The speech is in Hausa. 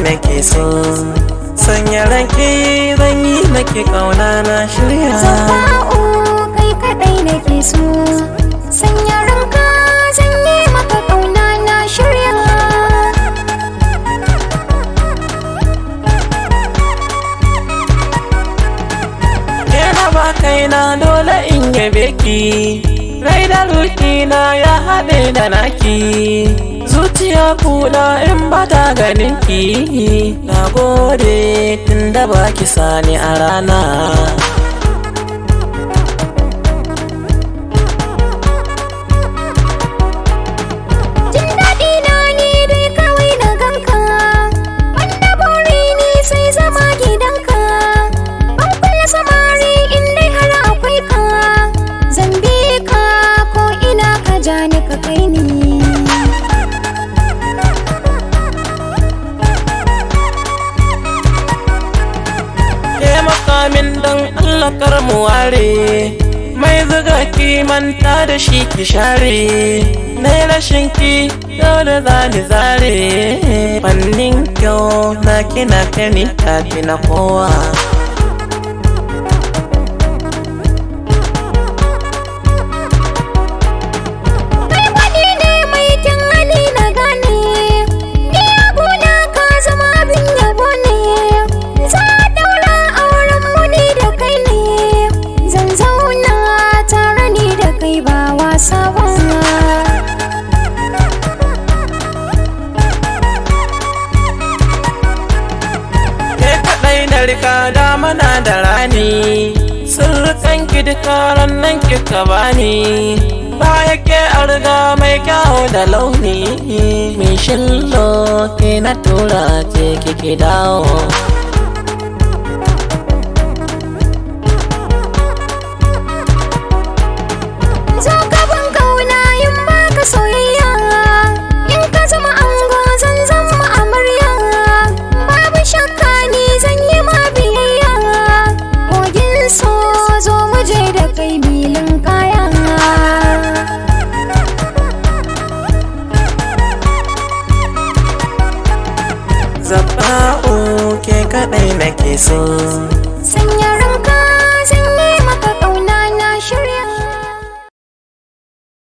nake so. Sanya ranke zan yi nake kauna na shirya. Zafa'u kai kadai nake so. Sanya ranka zan yi maka kauna na shirya. Kena ba kaina dole in yabe ki. Rai da ruhina ya haɗe da naki. Zuciya kuɗa in ba ta ganin ki. Na gode tun da baki sani a rana. Jin daɗi na ni dai kawai na ganka. Wanda buri ni sai zama gidanka. Ban kulle samari in dai har akwai ka. Zan bi ka ko ina ka ja ni ka kai ni. Min dan Allah kar mu ware, mai zuga ki manta da shi ki share. Nai rashin ki dole za ni zare. Fannin kyau na kina kani tafi na kowa. Kai gwani ne mai kyan hali na gane. Ni abuna ka zama abin yabo ne. Za a daura auren mu ni da kai ne. Zan zauna tare ni da kai ba wasa ba. Ke kaɗai na rika damana da rani. Sirrikan ki duka rannan kika bani. Baya ke a riga mai kyau da launi. Mai shillo ke na tura ce kike dawo. Zo ka ban kauna yin baka soyayya. In ka zama ango zan zama amarya. Babu shakka ni zan yi ma biyayya. Kogin so zo mu je da kai bilin kaya. Zafa'u ke kaɗai nake so.